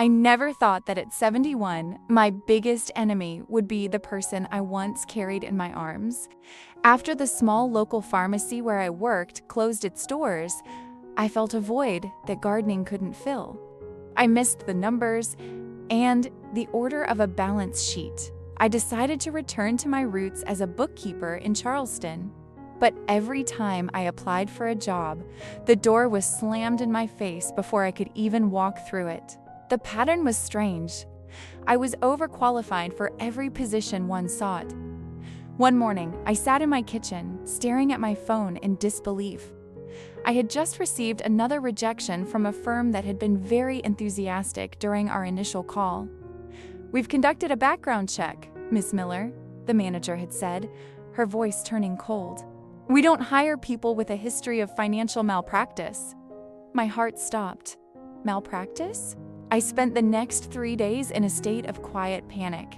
I never thought that at 71, my biggest enemy would be the person I once carried in my arms. After the small local pharmacy where I worked closed its doors, I felt a void that gardening couldn't fill. I missed the numbers and the order of a balance sheet. I decided to return to my roots as a bookkeeper in Charleston. But every time I applied for a job, the door was slammed in my face before I could even walk through it. The pattern was strange. I was overqualified for every position one sought. One morning, I sat in my kitchen, staring at my phone in disbelief. I had just received another rejection from a firm that had been very enthusiastic during our initial call. "We've conducted a background check, Miss Miller," the manager had said, her voice turning cold. "We don't hire people with a history of financial malpractice." My heart stopped. Malpractice? I spent the next 3 days in a state of quiet panic.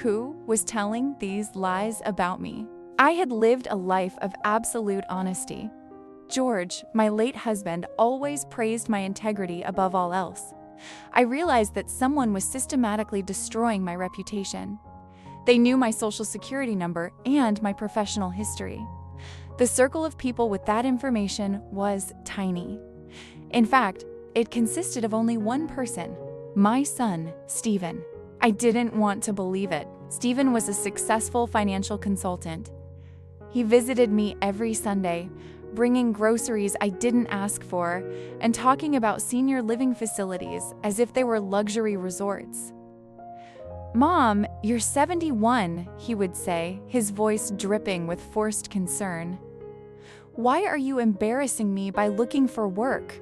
Who was telling these lies about me? I had lived a life of absolute honesty. George, my late husband, always praised my integrity above all else. I realized that someone was systematically destroying my reputation. They knew my social security number and my professional history. The circle of people with that information was tiny. In fact, it consisted of only one person, my son, Stephen. I didn't want to believe it. Stephen was a successful financial consultant. He visited me every Sunday, bringing groceries I didn't ask for and talking about senior living facilities as if they were luxury resorts. "Mom, you're 71, he would say, his voice dripping with forced concern. "Why are you embarrassing me by looking for work?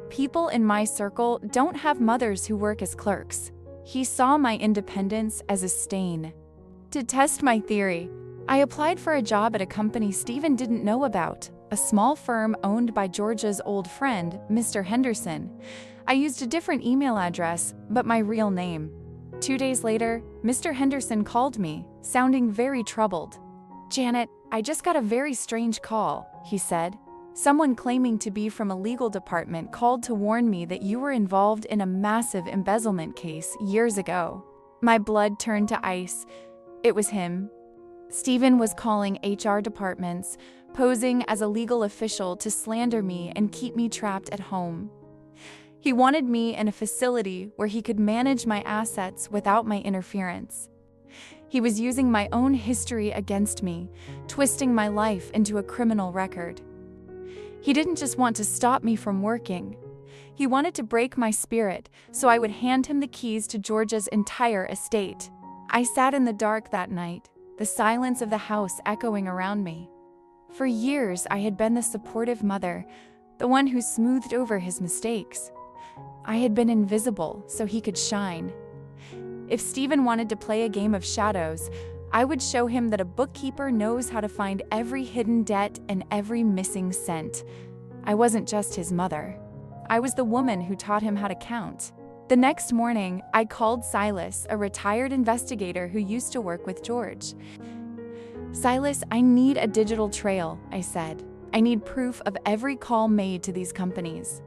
People in my circle don't have mothers who work as clerks." He saw my independence as a stain. To test my theory, I applied for a job at a company Stephen didn't know about, a small firm owned by George's old friend, Mr. Henderson. I used a different email address, but my real name. 2 days later, Mr. Henderson called me, sounding very troubled. "Janet, I just got a very strange call," he said. "Someone claiming to be from a legal department called to warn me that you were involved in a massive embezzlement case years ago." My blood turned to ice. It was him. Stephen was calling HR departments, posing as a legal official to slander me and keep me trapped at home. He wanted me in a facility where he could manage my assets without my interference. He was using my own history against me, twisting my life into a criminal record. He didn't just want to stop me from working. He wanted to break my spirit so I would hand him the keys to George's entire estate. I sat in the dark that night, the silence of the house echoing around me. For years, I had been the supportive mother, the one who smoothed over his mistakes. I had been invisible so he could shine. If Stephen wanted to play a game of shadows, I would show him that a bookkeeper knows how to find every hidden debt and every missing cent. I wasn't just his mother. I was the woman who taught him how to count. The next morning, I called Silas, a retired investigator who used to work with George. "Silas, I need a digital trail," I said. "I need proof of every call made to these companies.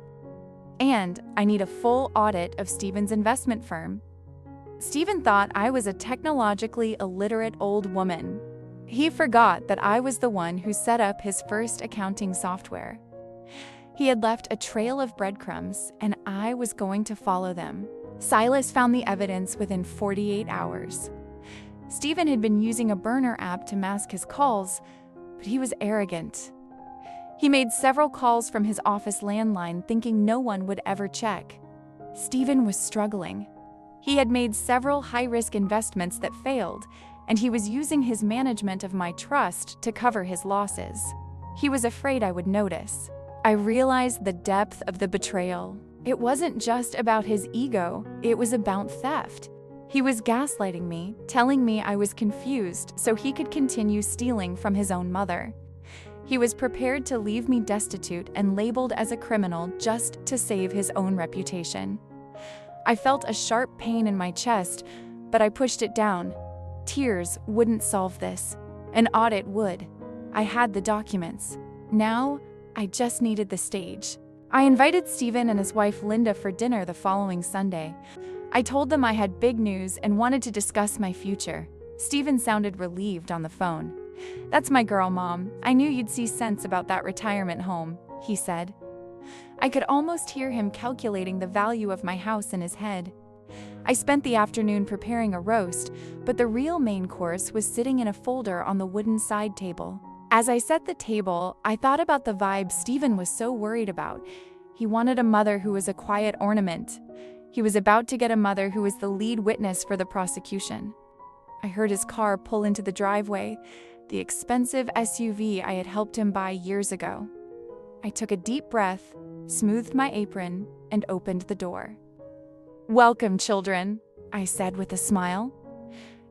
And I need a full audit of Stephen's investment firm." Stephen thought I was a technologically illiterate old woman. He forgot that I was the one who set up his first accounting software. He had left a trail of breadcrumbs, and I was going to follow them. Silas found the evidence within 48 hours. Stephen had been using a burner app to mask his calls, but he was arrogant. He made several calls from his office landline thinking no one would ever check. Stephen was struggling. He had made several high-risk investments that failed, and he was using his management of my trust to cover his losses. He was afraid I would notice. I realized the depth of the betrayal. It wasn't just about his ego, it was about theft. He was gaslighting me, telling me I was confused so he could continue stealing from his own mother. He was prepared to leave me destitute and labeled as a criminal just to save his own reputation. I felt a sharp pain in my chest, but I pushed it down. Tears wouldn't solve this. An audit would. I had the documents. Now, I just needed the stage. I invited Stephen and his wife Linda for dinner the following Sunday. I told them I had big news and wanted to discuss my future. Stephen sounded relieved on the phone. "That's my girl, Mom. I knew you'd see sense about that retirement home," he said. I could almost hear him calculating the value of my house in his head. I spent the afternoon preparing a roast, but the real main course was sitting in a folder on the wooden side table. As I set the table, I thought about the vibe Stephen was so worried about. He wanted a mother who was a quiet ornament. He was about to get a mother who was the lead witness for the prosecution. I heard his car pull into the driveway, the expensive SUV I had helped him buy years ago. I took a deep breath, smoothed my apron, and opened the door. "Welcome, children," I said with a smile.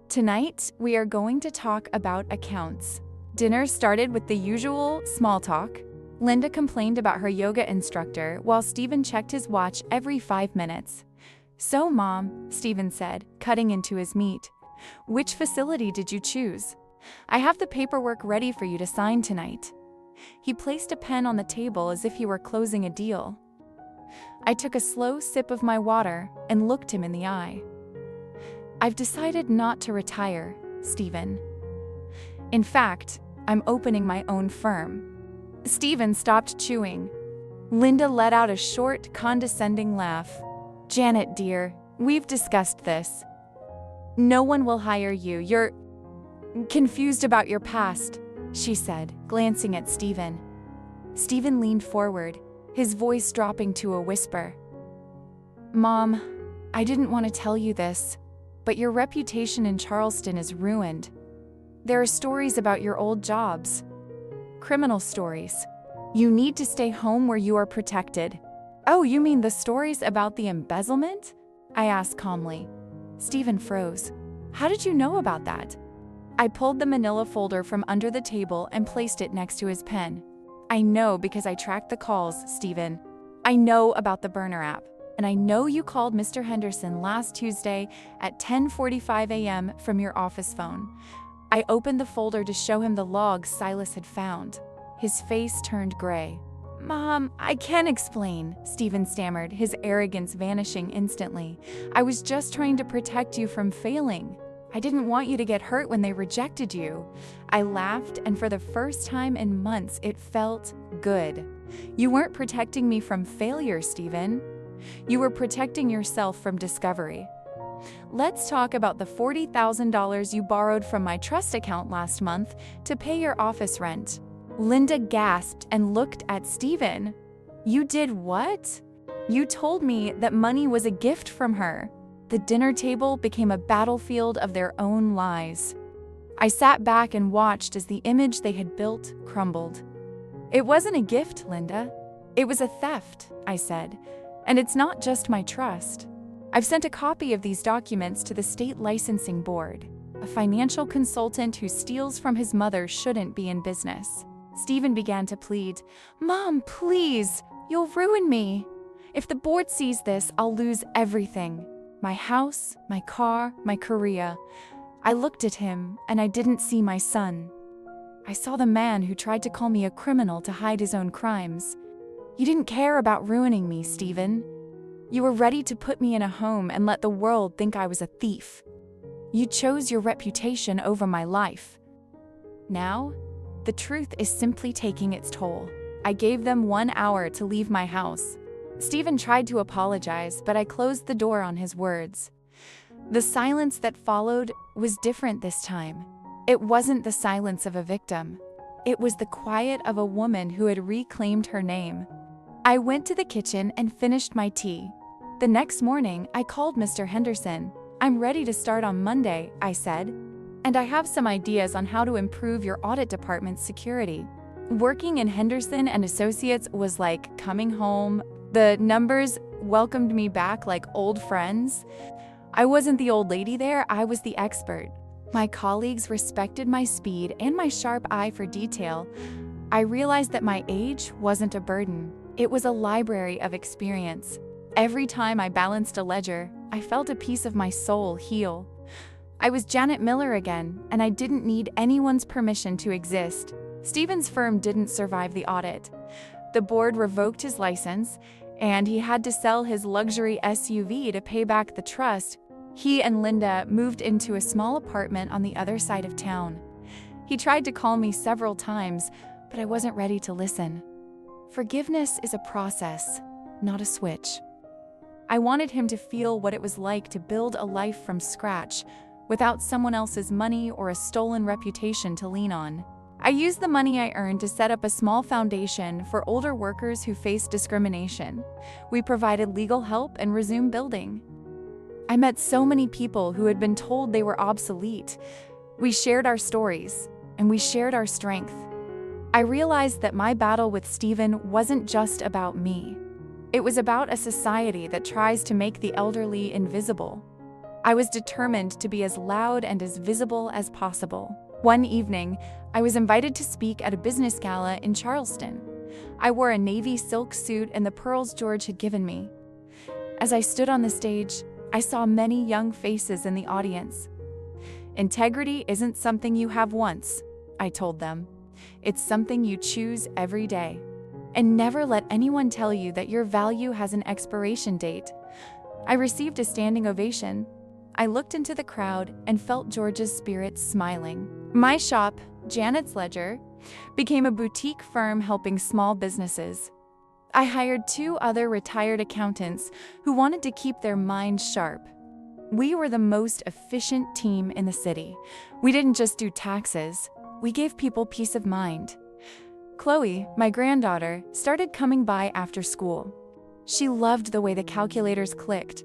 "Tonight, we are going to talk about accounts." Dinner started with the usual small talk. Linda complained about her yoga instructor while Stephen checked his watch every 5 minutes. "So, Mom," Stephen said, cutting into his meat, "which facility did you choose? I have the paperwork ready for you to sign tonight." He placed a pen on the table as if he were closing a deal. I took a slow sip of my water and looked him in the eye. "I've decided not to retire, Stephen. In fact, I'm opening my own firm." Stephen stopped chewing. Linda let out a short, condescending laugh. "Janet, dear, we've discussed this. No one will hire you. You're confused about your past," she said, glancing at Stephen. Stephen leaned forward, his voice dropping to a whisper. "Mom, I didn't want to tell you this, but your reputation in Charleston is ruined. There are stories about your old jobs. Criminal stories. You need to stay home where you are protected." "Oh, you mean the stories about the embezzlement?" I asked calmly. Stephen froze. "How did you know about that?" I pulled the manila folder from under the table and placed it next to his pen. "I know because I tracked the calls, Stephen. I know about the burner app, and I know you called Mr. Henderson last Tuesday at 10:45 a.m. from your office phone." I opened the folder to show him the logs Silas had found. His face turned gray. "Mom, I can't explain," Stephen stammered, his arrogance vanishing instantly. "I was just trying to protect you from failing. I didn't want you to get hurt when they rejected you." I laughed, and for the first time in months, it felt good. "You weren't protecting me from failure, Stephen. You were protecting yourself from discovery. Let's talk about the $40,000 you borrowed from my trust account last month to pay your office rent." Linda gasped and looked at Stephen. "You did what?" "You told me that money was a gift from her." The dinner table became a battlefield of their own lies. I sat back and watched as the image they had built crumbled. "It wasn't a gift, Linda. It was a theft," I said. "And it's not just my trust. I've sent a copy of these documents to the state licensing board. A financial consultant who steals from his mother shouldn't be in business." Stephen began to plead. "Mom, please, you'll ruin me. If the board sees this, I'll lose everything. My house, my car, my career." I looked at him, and I didn't see my son. I saw the man who tried to call me a criminal to hide his own crimes. "You didn't care about ruining me, Stephen. You were ready to put me in a home and let the world think I was a thief. You chose your reputation over my life. Now, the truth is simply taking its toll." I gave them 1 hour to leave my house. Stephen tried to apologize, but I closed the door on his words. The silence that followed was different this time. It wasn't the silence of a victim. It was the quiet of a woman who had reclaimed her name. I went to the kitchen and finished my tea. The next morning, I called Mr. Henderson. "I'm ready to start on Monday," I said. "And I have some ideas on how to improve your audit department's security." Working in Henderson and Associates was like coming home. The numbers welcomed me back like old friends. I wasn't the old lady there, I was the expert. My colleagues respected my speed and my sharp eye for detail. I realized that my age wasn't a burden. It was a library of experience. Every time I balanced a ledger, I felt a piece of my soul heal. I was Janet Miller again, and I didn't need anyone's permission to exist. Stephen's firm didn't survive the audit, The board revoked his license, and he had to sell his luxury SUV to pay back the trust. He and Linda moved into a small apartment on the other side of town. He tried to call me several times, but I wasn't ready to listen. Forgiveness is a process, not a switch. I wanted him to feel what it was like to build a life from scratch, without someone else's money or a stolen reputation to lean on. I used the money I earned to set up a small foundation for older workers who faced discrimination. We provided legal help and resumed building. I met so many people who had been told they were obsolete. We shared our stories, and we shared our strength. I realized that my battle with Stephen wasn't just about me. It was about a society that tries to make the elderly invisible. I was determined to be as loud and as visible as possible. One evening, I was invited to speak at a business gala in Charleston. I wore a navy silk suit and the pearls George had given me. As I stood on the stage, I saw many young faces in the audience. Integrity isn't something you have once, I told them. It's something you choose every day. And never let anyone tell you that your value has an expiration date. I received a standing ovation. I looked into the crowd and felt George's spirit smiling. My shop, Janet's Ledger, became a boutique firm helping small businesses. I hired 2 other retired accountants who wanted to keep their minds sharp. We were the most efficient team in the city. We didn't just do taxes, we gave people peace of mind. Chloe, my granddaughter, started coming by after school. She loved the way the calculators clicked.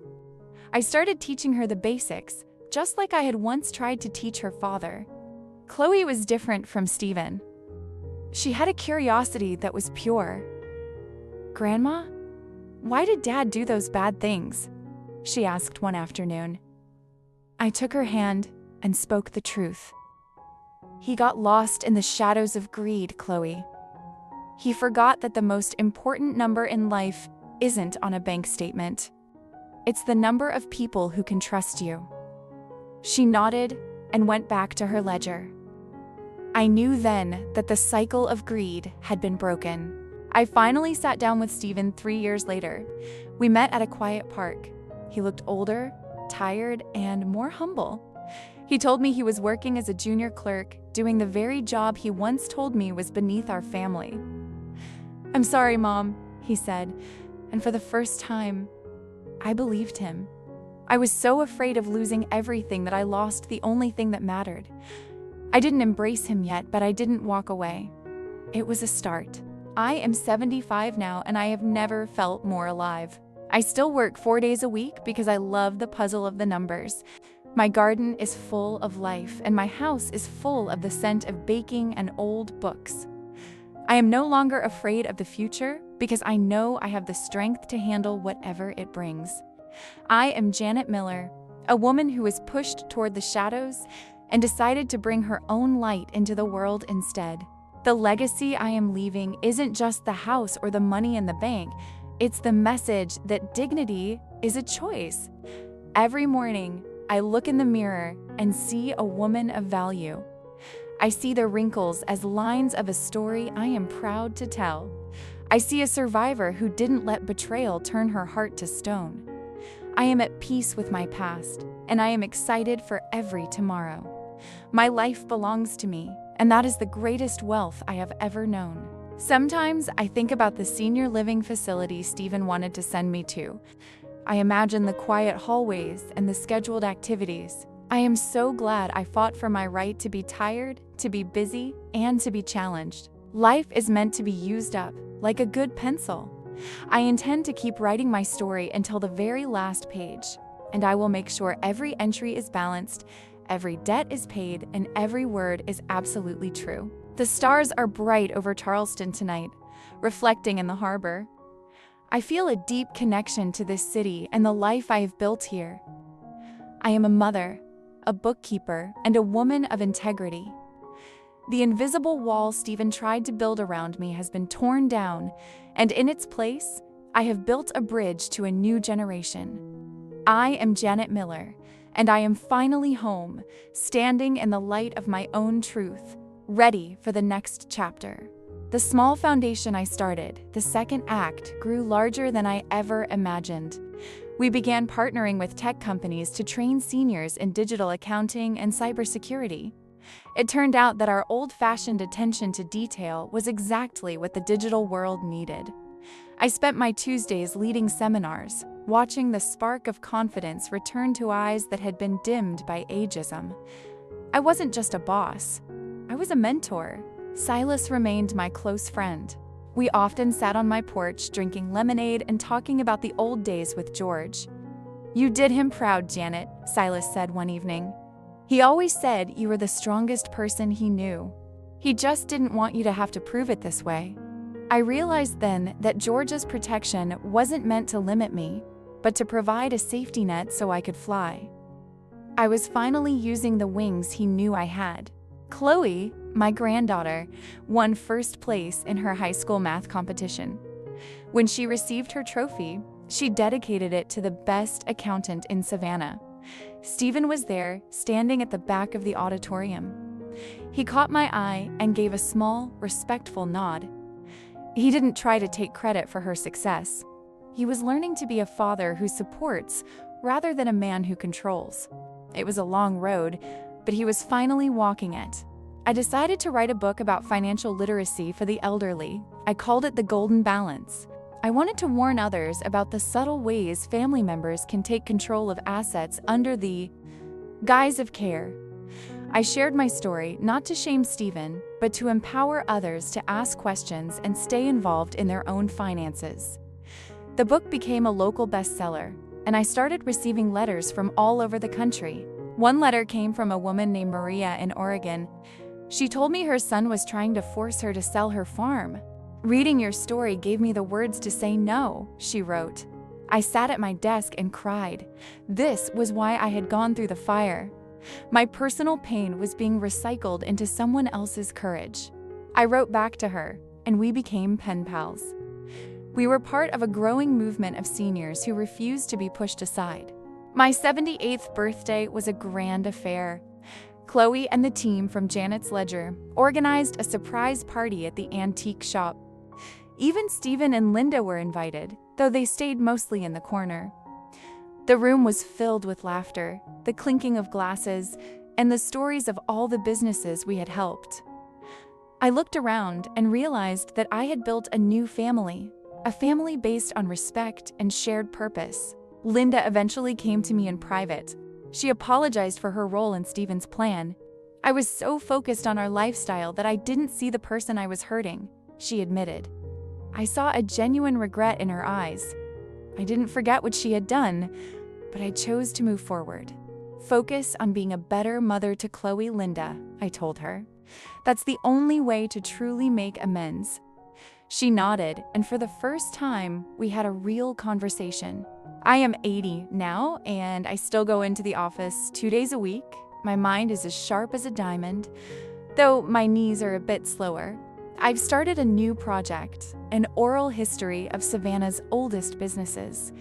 I started teaching her the basics, just like I had once tried to teach her father. Chloe was different from Stephen. She had a curiosity that was pure. "Grandma, why did Dad do those bad things?" she asked one afternoon. I took her hand and spoke the truth. "He got lost in the shadows of greed, Chloe. He forgot that the most important number in life isn't on a bank statement. It's the number of people who can trust you." She nodded and went back to her ledger. I knew then that the cycle of greed had been broken. I finally sat down with Stephen 3 years later. We met at a quiet park. He looked older, tired, and more humble. He told me he was working as a junior clerk, doing the very job he once told me was beneath our family. "I'm sorry, Mom," he said, and for the first time, I believed him. I was so afraid of losing everything that I lost the only thing that mattered. I didn't embrace him yet, but I didn't walk away. It was a start. I am 75 now, and I have never felt more alive. I still work 4 days a week because I love the puzzle of the numbers. My garden is full of life, and my house is full of the scent of baking and old books. I am no longer afraid of the future because I know I have the strength to handle whatever it brings. I am Janet Miller, a woman who was pushed toward the shadows and decided to bring her own light into the world instead. The legacy I am leaving isn't just the house or the money in the bank. It's the message that dignity is a choice. Every morning, I look in the mirror and see a woman of value. I see the wrinkles as lines of a story I am proud to tell. I see a survivor who didn't let betrayal turn her heart to stone. I am at peace with my past, and I am excited for every tomorrow. My life belongs to me, and that is the greatest wealth I have ever known. Sometimes I think about the senior living facility Stephen wanted to send me to. I imagine the quiet hallways and the scheduled activities. I am so glad I fought for my right to be tired, to be busy, and to be challenged. Life is meant to be used up, like a good pencil. I intend to keep writing my story until the very last page, and I will make sure every entry is balanced, every debt is paid, and every word is absolutely true. The stars are bright over Charleston tonight, reflecting in the harbor. I feel a deep connection to this city and the life I have built here. I am a mother, a bookkeeper, and a woman of integrity. The invisible wall Stephen tried to build around me has been torn down, and in its place, I have built a bridge to a new generation. I am Janet Miller, and I am finally home, standing in the light of my own truth, ready for the next chapter. The small foundation I started, the second act, grew larger than I ever imagined. We began partnering with tech companies to train seniors in digital accounting and cybersecurity. It turned out that our old-fashioned attention to detail was exactly what the digital world needed. I spent my Tuesdays leading seminars, watching the spark of confidence return to eyes that had been dimmed by ageism. I wasn't just a boss. I was a mentor. Silas remained my close friend. We often sat on my porch drinking lemonade and talking about the old days with George. "You did him proud, Janet," Silas said one evening. "He always said you were the strongest person he knew. He just didn't want you to have to prove it this way." I realized then that George's protection wasn't meant to limit me, but to provide a safety net so I could fly. I was finally using the wings he knew I had. Chloe, my granddaughter, won first place in her high school math competition. When she received her trophy, she dedicated it to the best accountant in Savannah. Stephen was there, standing at the back of the auditorium. He caught my eye and gave a small, respectful nod. He didn't try to take credit for her success. He was learning to be a father who supports rather than a man who controls. It was a long road, but he was finally walking it. I decided to write a book about financial literacy for the elderly. I called it The Golden Balance. I wanted to warn others about the subtle ways family members can take control of assets under the guise of care. I shared my story not to shame Stephen, but to empower others to ask questions and stay involved in their own finances. The book became a local bestseller, and I started receiving letters from all over the country. One letter came from a woman named Maria in Oregon. She told me her son was trying to force her to sell her farm. "Reading your story gave me the words to say no," she wrote. I sat at my desk and cried. This was why I had gone through the fire. My personal pain was being recycled into someone else's courage. I wrote back to her, and we became pen pals. We were part of a growing movement of seniors who refused to be pushed aside. My 78th birthday was a grand affair. Chloe and the team from Janet's Ledger organized a surprise party at the antique shop. Even Stephen and Linda were invited, though they stayed mostly in the corner. The room was filled with laughter, the clinking of glasses, and the stories of all the businesses we had helped. I looked around and realized that I had built a new family, a family based on respect and shared purpose. Linda eventually came to me in private. She apologized for her role in Stephen's plan. "I was so focused on our lifestyle that I didn't see the person I was hurting," she admitted. I saw a genuine regret in her eyes. I didn't forget what she had done, but I chose to move forward. "Focus on being a better mother to Chloe, Linda," I told her. "That's the only way to truly make amends." She nodded, and for the first time, we had a real conversation. I am 80 now, and I still go into the office 2 days a week. My mind is as sharp as a diamond, though my knees are a bit slower. I've started a new project, an oral history of Savannah's oldest businesses.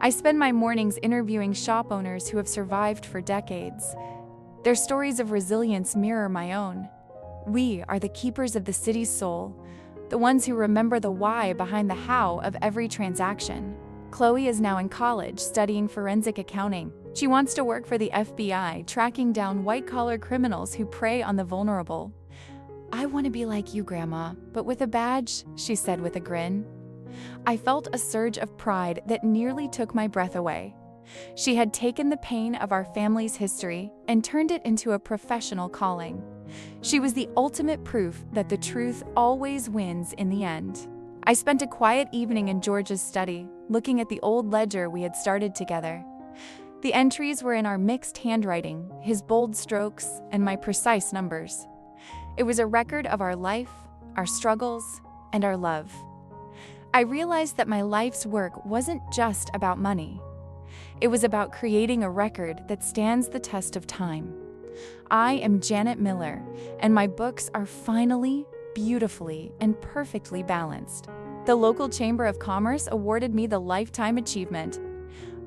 I spend my mornings interviewing shop owners who have survived for decades. Their stories of resilience mirror my own. We are the keepers of the city's soul, the ones who remember the why behind the how of every transaction. Chloe is now in college studying forensic accounting. She wants to work for the FBI, tracking down white-collar criminals who prey on the vulnerable. "I want to be like you, Grandma, but with a badge," she said with a grin. I felt a surge of pride that nearly took my breath away. She had taken the pain of our family's history and turned it into a professional calling. She was the ultimate proof that the truth always wins in the end. I spent a quiet evening in George's study, looking at the old ledger we had started together. The entries were in our mixed handwriting, his bold strokes, and my precise numbers. It was a record of our life, our struggles, and our love. I realized that my life's work wasn't just about money. It was about creating a record that stands the test of time. I am Janet Miller, and my books are finally, beautifully, and perfectly balanced. The local Chamber of Commerce awarded me the Lifetime Achievement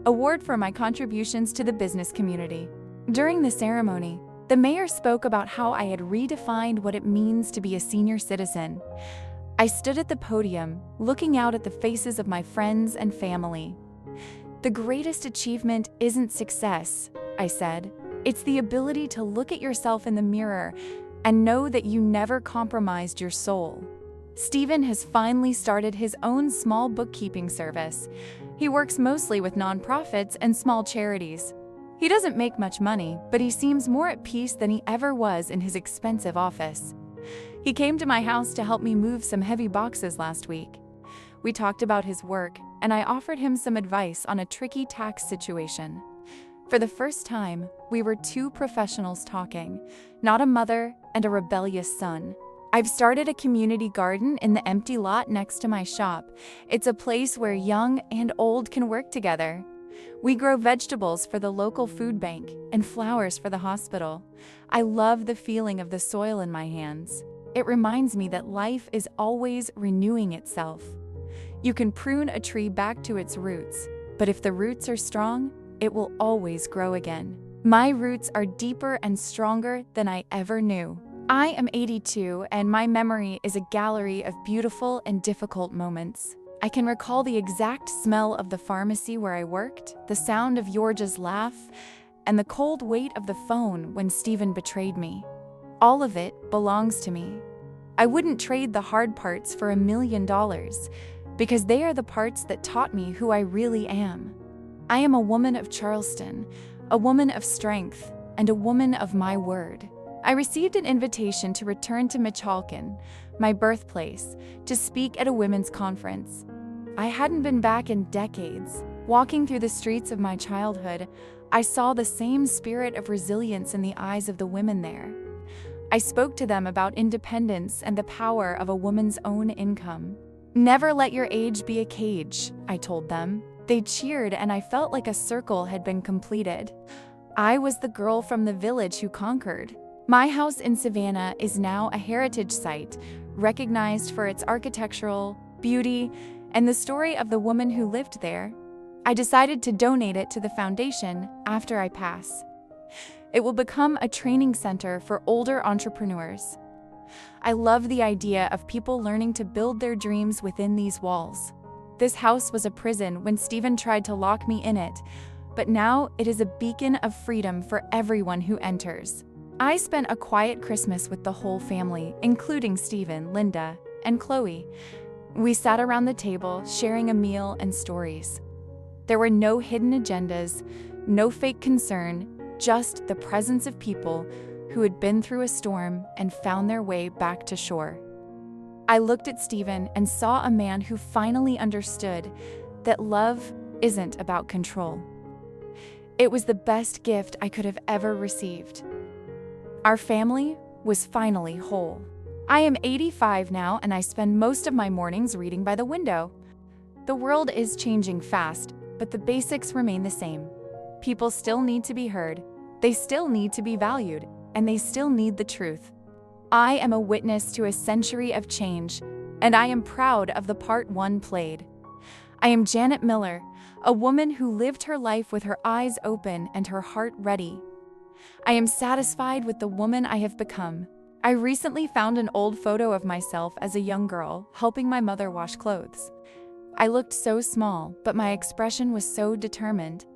Award for my contributions to the business community. During the ceremony, the mayor spoke about how I had redefined what it means to be a senior citizen. I stood at the podium, looking out at the faces of my friends and family. "The greatest achievement isn't success," I said. "It's the ability to look at yourself in the mirror and know that you never compromised your soul." Stephen has finally started his own small bookkeeping service. He works mostly with nonprofits and small charities. He doesn't make much money, but he seems more at peace than he ever was in his expensive office. He came to my house to help me move some heavy boxes last week. We talked about his work, and I offered him some advice on a tricky tax situation. For the first time, we were two professionals talking, not a mother and a rebellious son. I've started a community garden in the empty lot next to my shop. It's a place where young and old can work together. We grow vegetables for the local food bank and flowers for the hospital. I love the feeling of the soil in my hands. It reminds me that life is always renewing itself. You can prune a tree back to its roots, but if the roots are strong, it will always grow again. My roots are deeper and stronger than I ever knew. I am 82, and my memory is a gallery of beautiful and difficult moments. I can recall the exact smell of the pharmacy where I worked, the sound of Georgia's laugh, and the cold weight of the phone when Stephen betrayed me. All of it belongs to me. I wouldn't trade the hard parts for $1 million, because they are the parts that taught me who I really am. I am a woman of Charleston, a woman of strength, and a woman of my word. I received an invitation to return to Michoacan, my birthplace, to speak at a women's conference. I hadn't been back in decades. Walking through the streets of my childhood, I saw the same spirit of resilience in the eyes of the women there. I spoke to them about independence and the power of a woman's own income. "Never let your age be a cage," I told them. They cheered, and I felt like a circle had been completed. I was the girl from the village who conquered. My house in Savannah is now a heritage site, recognized for its architectural beauty and the story of the woman who lived there. I decided to donate it to the foundation after I pass. It will become a training center for older entrepreneurs. I love the idea of people learning to build their dreams within these walls. This house was a prison when Stephen tried to lock me in it, but now it is a beacon of freedom for everyone who enters. I spent a quiet Christmas with the whole family, including Stephen, Linda, and Chloe. We sat around the table, sharing a meal and stories. There were no hidden agendas, no fake concern, just the presence of people who had been through a storm and found their way back to shore. I looked at Stephen and saw a man who finally understood that love isn't about control. It was the best gift I could have ever received. Our family was finally whole. I am 85 now, and I spend most of my mornings reading by the window. The world is changing fast, but the basics remain the same. People still need to be heard, they still need to be valued, and they still need the truth. I am a witness to a century of change, and I am proud of the part one played. I am Janet Miller, a woman who lived her life with her eyes open and her heart ready. I am satisfied with the woman I have become. I recently found an old photo of myself as a young girl, helping my mother wash clothes. I looked so small, but my expression was so determined.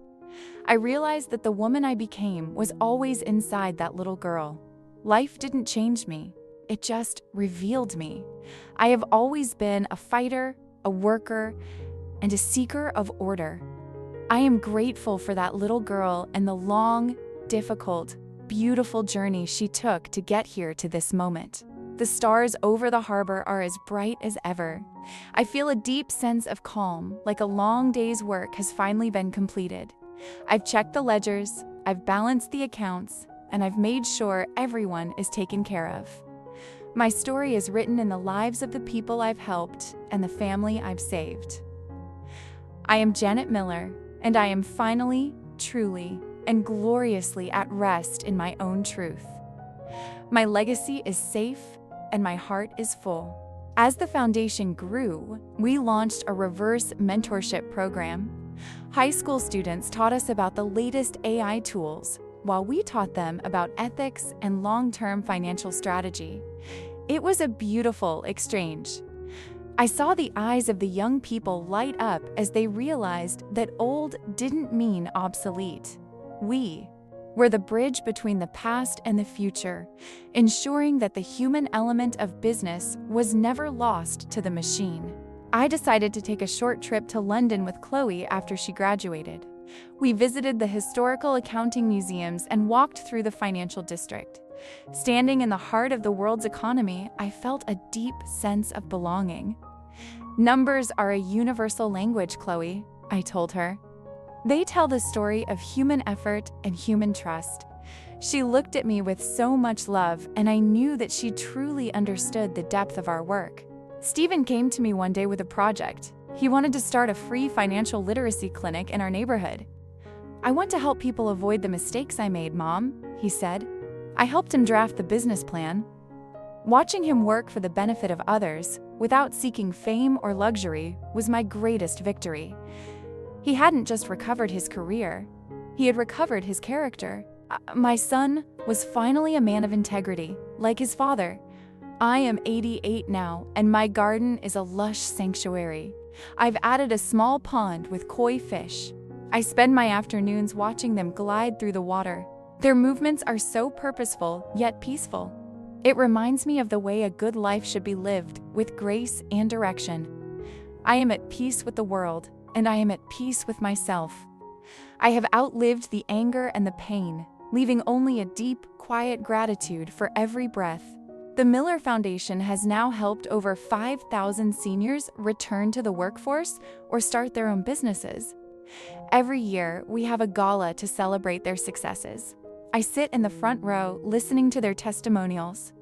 I realized that the woman I became was always inside that little girl. Life didn't change me, it just revealed me. I have always been a fighter, a worker, and a seeker of order. I am grateful for that little girl and the long, difficult, beautiful journey she took to get here to this moment. The stars over the harbor are as bright as ever. I feel a deep sense of calm, like a long day's work has finally been completed. I've checked the ledgers, I've balanced the accounts, and I've made sure everyone is taken care of. My story is written in the lives of the people I've helped and the family I've saved. I am Janet Miller, and I am finally, truly, and gloriously at rest in my own truth. My legacy is safe, and my heart is full. As the foundation grew, we launched a reverse mentorship program. High school students taught us about the latest AI tools, while we taught them about ethics and long-term financial strategy. It was a beautiful exchange. I saw the eyes of the young people light up as they realized that old didn't mean obsolete. We were the bridge between the past and the future, ensuring that the human element of business was never lost to the machine. I decided to take a short trip to London with Chloe after she graduated. We visited the historical accounting museums and walked through the financial district. Standing in the heart of the world's economy, I felt a deep sense of belonging. Numbers are a universal language, Chloe, I told her. They tell the story of human effort and human trust. She looked at me with so much love, and I knew that she truly understood the depth of our work. Stephen came to me one day with a project. He wanted to start a free financial literacy clinic in our neighborhood. "I want to help people avoid the mistakes I made, Mom," he said. I helped him draft the business plan. Watching him work for the benefit of others, without seeking fame or luxury, was my greatest victory. He hadn't just recovered his career, he had recovered his character. My son was finally a man of integrity, like his father. I am 88 now, and my garden is a lush sanctuary. I've added a small pond with koi fish. I spend my afternoons watching them glide through the water. Their movements are so purposeful, yet peaceful. It reminds me of the way a good life should be lived, with grace and direction. I am at peace with the world, and I am at peace with myself. I have outlived the anger and the pain, leaving only a deep, quiet gratitude for every breath. The Miller Foundation has now helped over 5,000 seniors return to the workforce or start their own businesses. Every year, we have a gala to celebrate their successes. I sit in the front row listening to their testimonials.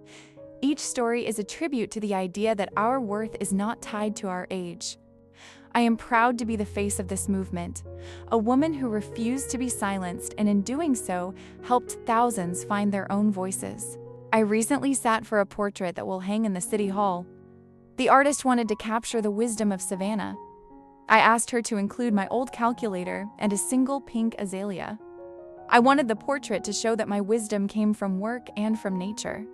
Each story is a tribute to the idea that our worth is not tied to our age. I am proud to be the face of this movement, a woman who refused to be silenced and in doing so, helped thousands find their own voices. I recently sat for a portrait that will hang in the City Hall. The artist wanted to capture the wisdom of Savannah. I asked her to include my old calculator and a single pink azalea. I wanted the portrait to show that my wisdom came from work and from nature.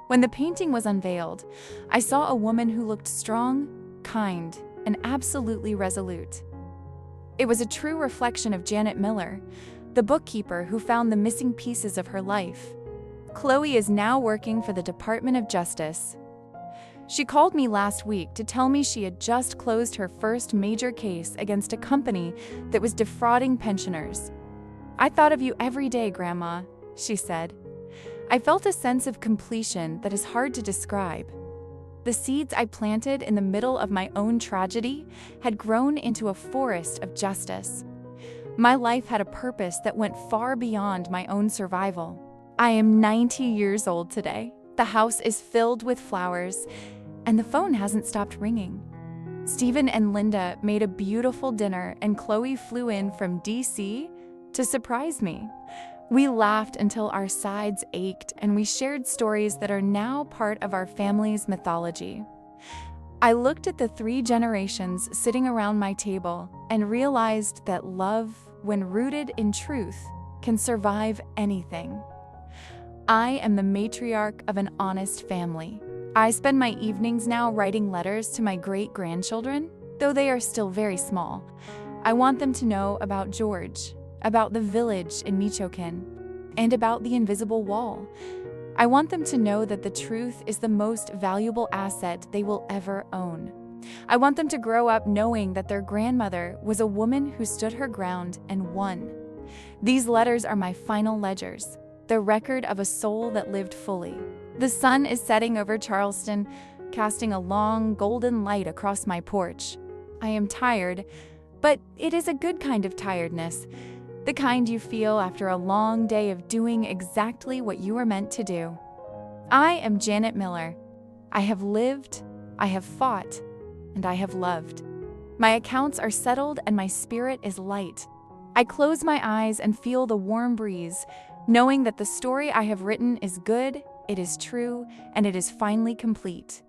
When the painting was unveiled, I saw a woman who looked strong, kind, and absolutely resolute. It was a true reflection of Janet Miller, the bookkeeper who found the missing pieces of her life. Chloe is now working for the Department of Justice. She called me last week to tell me she had just closed her first major case against a company that was defrauding pensioners. "I thought of you every day, Grandma," she said. I felt a sense of completion that is hard to describe. The seeds I planted in the middle of my own tragedy had grown into a forest of justice. My life had a purpose that went far beyond my own survival. I am 90 years old today. The house is filled with flowers, and the phone hasn't stopped ringing. Stephen and Linda made a beautiful dinner, and Chloe flew in from DC to surprise me. We laughed until our sides ached, and we shared stories that are now part of our family's mythology. I looked at the 3 generations sitting around my table and realized that love, when rooted in truth, can survive anything. I am the matriarch of an honest family. I spend my evenings now writing letters to my great-grandchildren, though they are still very small. I want them to know about George, about the village in Michoacan, and about the invisible wall. I want them to know that the truth is the most valuable asset they will ever own. I want them to grow up knowing that their grandmother was a woman who stood her ground and won. These letters are my final ledgers, the record of a soul that lived fully. The sun is setting over Charleston, casting a long, golden light across my porch. I am tired, but it is a good kind of tiredness, the kind you feel after a long day of doing exactly what you were meant to do. I am Janet Miller. I have lived, I have fought, and I have loved. My accounts are settled and my spirit is light. I close my eyes and feel the warm breeze, knowing that the story I have written is good, it is true, and it is finally complete.